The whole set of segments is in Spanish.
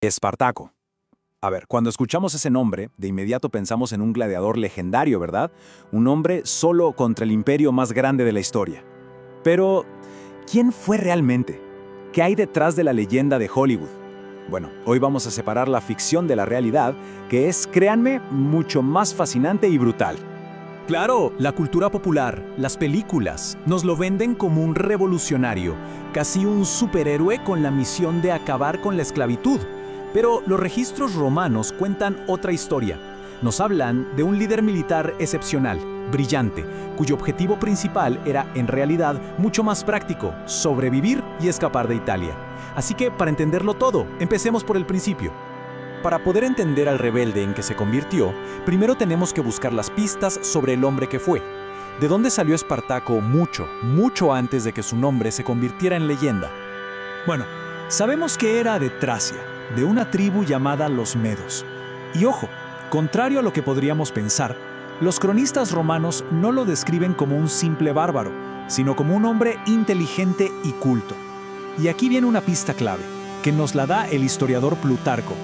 Espartaco. A ver, cuando escuchamos ese nombre, de inmediato pensamos en un gladiador legendario, ¿verdad? Un hombre solo contra el imperio más grande de la historia. Pero, ¿quién fue realmente? ¿Qué hay detrás de la leyenda de Hollywood? Bueno, hoy vamos a separar la ficción de la realidad, que es, créanme, mucho más fascinante y brutal. Claro, la cultura popular, las películas, nos lo venden como un revolucionario, casi un superhéroe con la misión de acabar con la esclavitud. Pero los registros romanos cuentan otra historia. Nos hablan de un líder militar excepcional, brillante, cuyo objetivo principal era, en realidad, mucho más práctico: sobrevivir y escapar de Italia. Así que, para entenderlo todo, empecemos por el principio. Para poder entender al rebelde en que se convirtió, primero tenemos que buscar las pistas sobre el hombre que fue. ¿De dónde salió Espartaco mucho antes de que su nombre se convirtiera en leyenda? Bueno, sabemos que era de Tracia, de una tribu llamada los Medos. Y ojo, contrario a lo que podríamos pensar, los cronistas romanos no lo describen como un simple bárbaro, sino como un hombre inteligente y culto. Y aquí viene una pista clave, que nos la da el historiador Plutarco.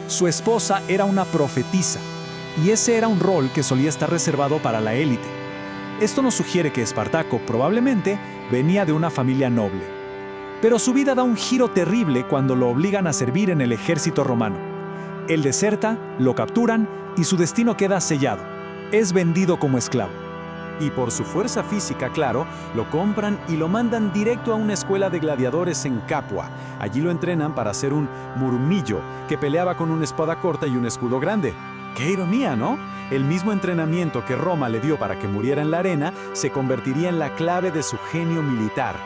Su esposa era una profetisa, y ese era un rol que solía estar reservado para la élite. Esto nos sugiere que Espartaco probablemente venía de una familia noble. Pero su vida da un giro terrible cuando lo obligan a servir en el ejército romano. Él deserta, lo capturan y su destino queda sellado. Es vendido como esclavo. Y por su fuerza física, claro, lo compran y lo mandan directo a una escuela de gladiadores en Capua. Allí lo entrenan para ser un murmillo, que peleaba con una espada corta y un escudo grande. ¡Qué ironía!, ¿no? El mismo entrenamiento que Roma le dio para que muriera en la arena se convertiría en la clave de su genio militar.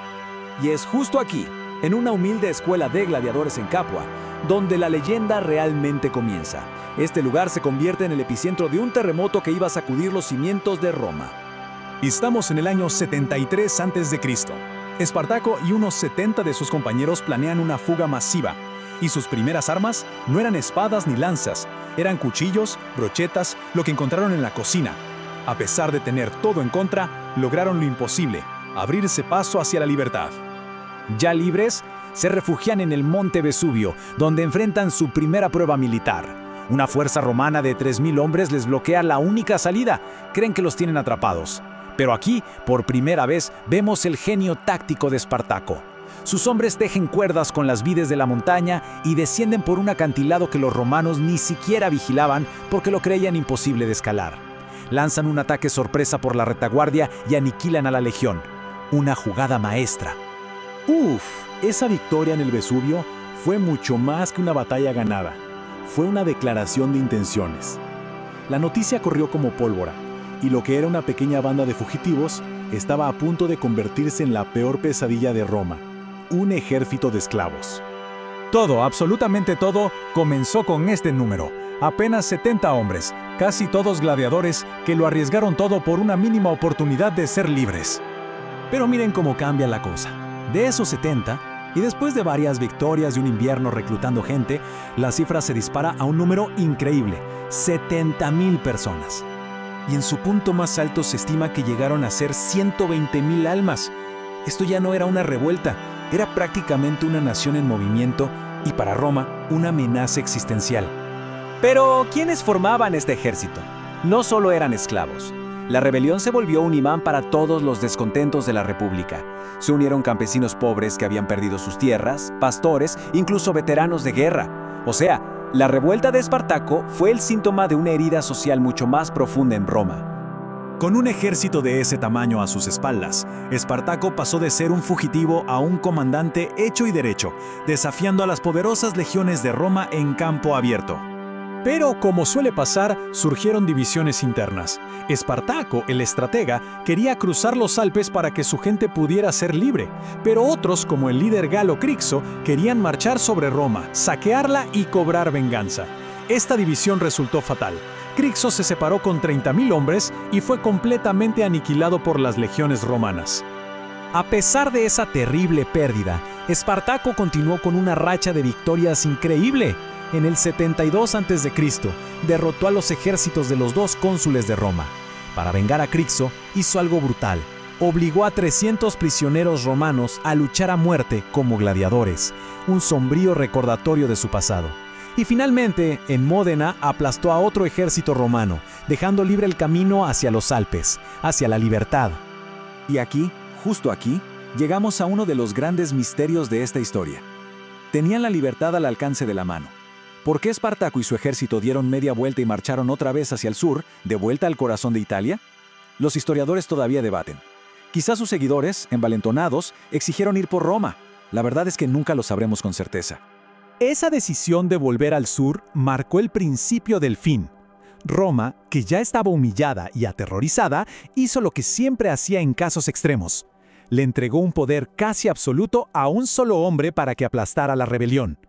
Y es justo aquí, en una humilde escuela de gladiadores en Capua, donde la leyenda realmente comienza. Este lugar se convierte en el epicentro de un terremoto que iba a sacudir los cimientos de Roma. Estamos en el año 73 a.C. Espartaco y unos 70 de sus compañeros planean una fuga masiva. Y sus primeras armas no eran espadas ni lanzas, eran cuchillos, brochetas, lo que encontraron en la cocina. A pesar de tener todo en contra, lograron lo imposible: abrirse paso hacia la libertad. Ya libres, se refugian en el monte Vesubio, donde enfrentan su primera prueba militar. Una fuerza romana de 3.000 hombres les bloquea la única salida. Creen que los tienen atrapados. Pero aquí, por primera vez, vemos el genio táctico de Espartaco. Sus hombres tejen cuerdas con las vides de la montaña y descienden por un acantilado que los romanos ni siquiera vigilaban porque lo creían imposible de escalar. Lanzan un ataque sorpresa por la retaguardia y aniquilan a la legión. Una jugada maestra. Esa victoria en el Vesubio fue mucho más que una batalla ganada. Fue una declaración de intenciones. La noticia corrió como pólvora, y lo que era una pequeña banda de fugitivos estaba a punto de convertirse en la peor pesadilla de Roma: un ejército de esclavos. Todo, absolutamente todo, comenzó con este número. Apenas 70 hombres, casi todos gladiadores, que lo arriesgaron todo por una mínima oportunidad de ser libres. Pero miren cómo cambia la cosa. De esos 70, y después de varias victorias y un invierno reclutando gente, la cifra se dispara a un número increíble: 70.000 personas. Y en su punto más alto se estima que llegaron a ser 120.000 almas. Esto ya no era una revuelta, era prácticamente una nación en movimiento y para Roma una amenaza existencial. Pero, ¿quiénes formaban este ejército? No solo eran esclavos. La rebelión se volvió un imán para todos los descontentos de la República. Se unieron campesinos pobres que habían perdido sus tierras, pastores, incluso veteranos de guerra. O sea, la revuelta de Espartaco fue el síntoma de una herida social mucho más profunda en Roma. Con un ejército de ese tamaño a sus espaldas, Espartaco pasó de ser un fugitivo a un comandante hecho y derecho, desafiando a las poderosas legiones de Roma en campo abierto. Pero, como suele pasar, surgieron divisiones internas. Espartaco, el estratega, quería cruzar los Alpes para que su gente pudiera ser libre, pero otros, como el líder galo Crixo, querían marchar sobre Roma, saquearla y cobrar venganza. Esta división resultó fatal. Crixo se separó con 30.000 hombres y fue completamente aniquilado por las legiones romanas. A pesar de esa terrible pérdida, Espartaco continuó con una racha de victorias increíble. En el 72 a.C., derrotó a los ejércitos de los 2 cónsules de Roma. Para vengar a Crixo, hizo algo brutal. Obligó a 300 prisioneros romanos a luchar a muerte como gladiadores, un sombrío recordatorio de su pasado. Y finalmente, en Módena aplastó a otro ejército romano, dejando libre el camino hacia los Alpes, hacia la libertad. Y aquí, justo aquí, llegamos a uno de los grandes misterios de esta historia. Tenían la libertad al alcance de la mano. ¿Por qué Espartaco y su ejército dieron media vuelta y marcharon otra vez hacia el sur, de vuelta al corazón de Italia? Los historiadores todavía debaten. Quizás sus seguidores, envalentonados, exigieron ir por Roma. La verdad es que nunca lo sabremos con certeza. Esa decisión de volver al sur marcó el principio del fin. Roma, que ya estaba humillada y aterrorizada, hizo lo que siempre hacía en casos extremos. Le entregó un poder casi absoluto a un solo hombre para que aplastara la rebelión.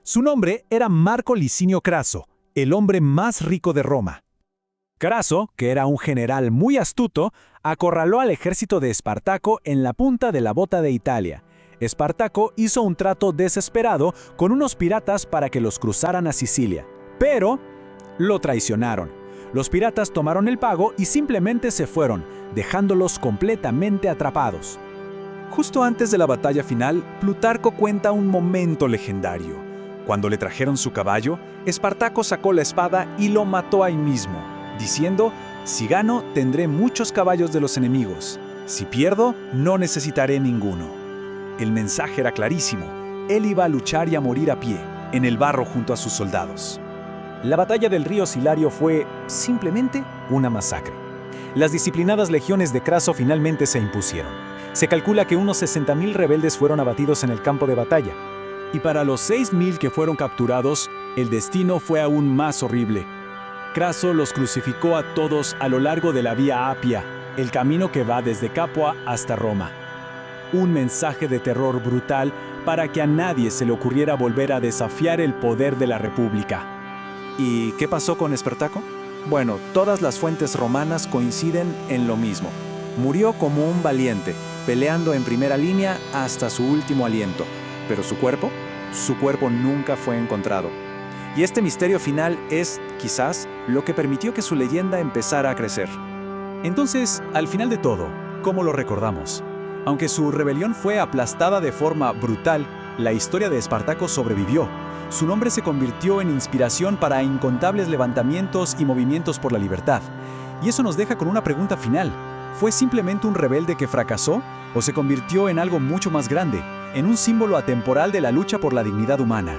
Su nombre era Marco Licinio Craso, el hombre más rico de Roma. Craso, que era un general muy astuto, acorraló al ejército de Espartaco en la punta de la bota de Italia. Espartaco hizo un trato desesperado con unos piratas para que los cruzaran a Sicilia, pero lo traicionaron. Los piratas tomaron el pago y simplemente se fueron, dejándolos completamente atrapados. Justo antes de la batalla final, Plutarco cuenta un momento legendario. Cuando le trajeron su caballo, Espartaco sacó la espada y lo mató ahí mismo, diciendo: «Si gano, tendré muchos caballos de los enemigos. Si pierdo, no necesitaré ninguno». El mensaje era clarísimo. Él iba a luchar y a morir a pie, en el barro junto a sus soldados. La batalla del río Silario fue, simplemente, una masacre. Las disciplinadas legiones de Craso finalmente se impusieron. Se calcula que unos 60.000 rebeldes fueron abatidos en el campo de batalla. Y para los 6.000 que fueron capturados, el destino fue aún más horrible. Craso los crucificó a todos a lo largo de la Vía Apia, el camino que va desde Capua hasta Roma. Un mensaje de terror brutal para que a nadie se le ocurriera volver a desafiar el poder de la República. ¿Y qué pasó con Espartaco? Bueno, todas las fuentes romanas coinciden en lo mismo. Murió como un valiente, peleando en primera línea hasta su último aliento. Pero su cuerpo nunca fue encontrado. Y este misterio final es, quizás, lo que permitió que su leyenda empezara a crecer. Entonces, al final de todo, ¿cómo lo recordamos? Aunque su rebelión fue aplastada de forma brutal, la historia de Espartaco sobrevivió. Su nombre se convirtió en inspiración para incontables levantamientos y movimientos por la libertad. Y eso nos deja con una pregunta final. ¿Fue simplemente un rebelde que fracasó o se convirtió en algo mucho más grande, en un símbolo atemporal de la lucha por la dignidad humana?